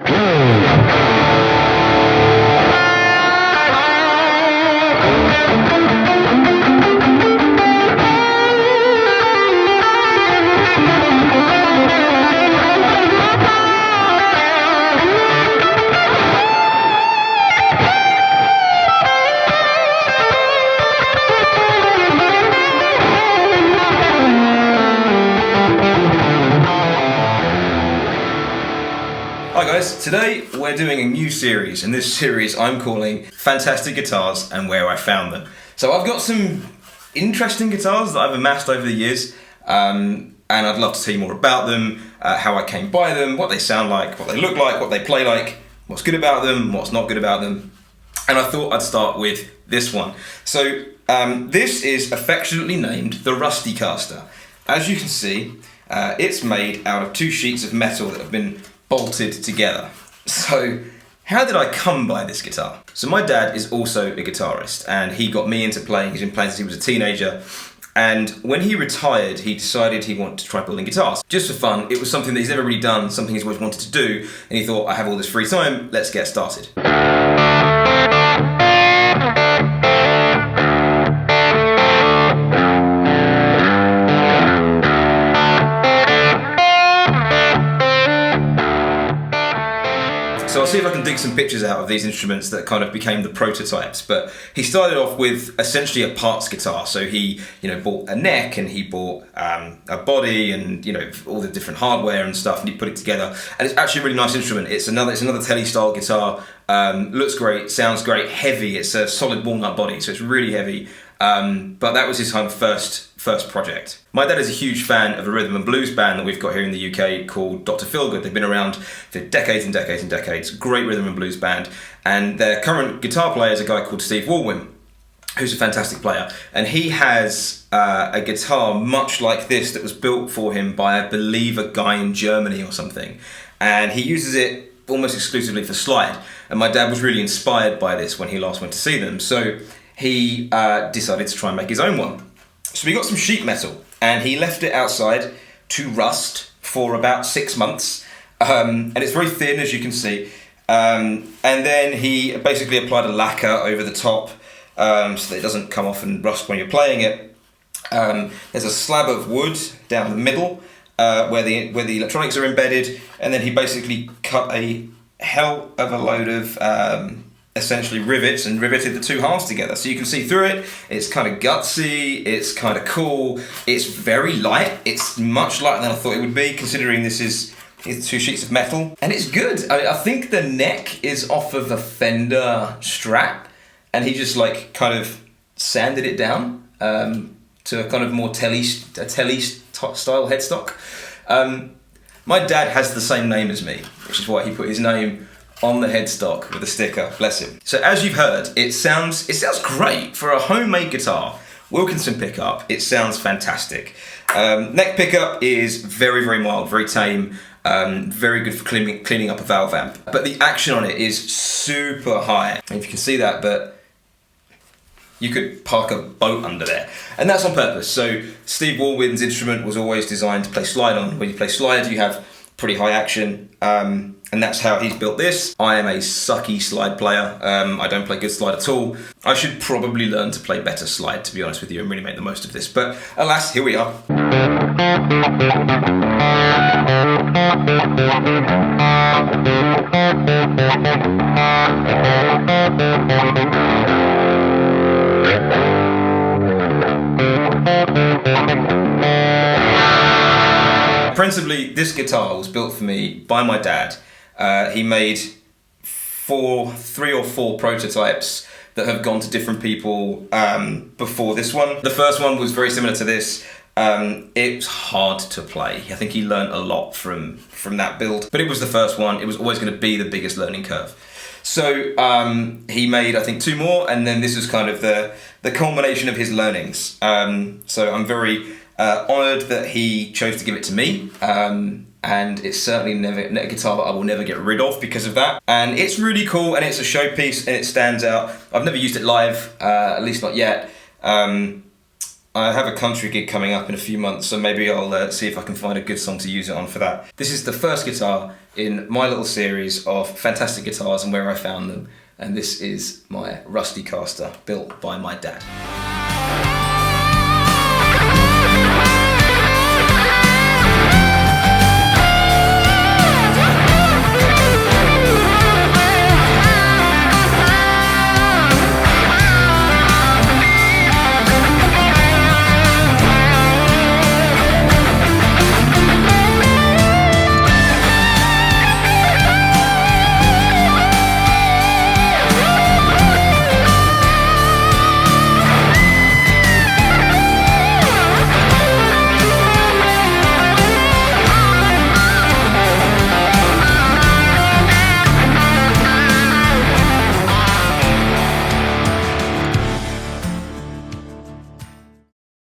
Hi guys, today we're doing a new series, and this series I'm calling Fantastic Guitars and Where I Found Them. So I've got some interesting guitars that I've amassed over the years, and I'd love to tell you more about them, how I came by them, what they sound like, what they look like, what they play like, what's good about them, what's not good about them. And I thought I'd start with this one. So this is affectionately named the Rustycaster. As you can see, it's made out of two sheets of metal that have been bolted together. So how did I come by this guitar? So my dad is also a guitarist, and he got me into playing. He's been playing since he was a teenager, and when he retired he decided he wanted to try building guitars just for fun. It was something that he's never really done, something he's always wanted to do, and he thought, I have all this free time, let's get started. So I'll see if I can dig some pictures out of these instruments that kind of became the prototypes. But he started off with essentially a parts guitar. So he, bought a neck, and he bought a body, and all the different hardware and stuff, and he put it together. And it's actually a really nice instrument. It's another Tele style guitar. Looks great, sounds great, heavy. It's a solid walnut body, so it's really heavy. But that was his first project. My dad is a huge fan of a rhythm and blues band that we've got here in the UK called Dr. Feelgood. They've been around for decades and decades and decades. Great rhythm and blues band. And their current guitar player is a guy called Steve Walwyn, who's a fantastic player. And he has a guitar much like this that was built for him by, I believe, a guy in Germany or something. And he uses it almost exclusively for slide. And my dad was really inspired by this when he last went to see them. So he decided to try and make his own one. So we got some sheet metal, and he left it outside to rust for about 6 months. And it's very thin, as you can see. And then he basically applied a lacquer over the top so that it doesn't come off and rust when you're playing it. There's a slab of wood down the middle where the electronics are embedded, and then he basically cut a hell of a load of essentially rivets and riveted the two halves together. So you can see through it. It's kind of gutsy, it's kind of cool, it's very light. It's much lighter than I thought it would be, considering this is two sheets of metal. And it's good. I think the neck is off of a Fender Strat, and he just kind of sanded it down to a kind of more Tele style headstock. My dad has the same name as me, which is why he put his name on the headstock with a sticker, bless him. So as you've heard, it sounds great for a homemade guitar. Wilkinson pickup, it sounds fantastic. Neck pickup is very, very mild, very tame, very good for cleaning up a valve amp. But the action on it is super high. If you can see that, but you could park a boat under there. And that's on purpose. So Steve Walwyn's instrument was always designed to play slide on. When you play slide, you have pretty high action. And that's how he's built this. I am a sucky slide player. I don't play good slide at all. I should probably learn to play better slide, to be honest with you, and really make the most of this. But alas, here we are. Principally, this guitar was built for me by my dad. He made three or four prototypes that have gone to different people before this one. The first one was very similar to this. It's hard to play. I think he learned a lot from that build, but it was the first one. It was always going to be the biggest learning curve. So he made, I think, 2 more, and then this was kind of the culmination of his learnings. So I'm very honoured that he chose to give it to me. And it's certainly a guitar that I will never get rid of because of that. And it's really cool, and it's a showpiece, and it stands out. I've never used it live, at least not yet. I have a country gig coming up in a few months, so maybe I'll see if I can find a good song to use it on for that. This is the first guitar in my little series of fantastic guitars and where I found them. And this is my Rustycaster, built by my dad.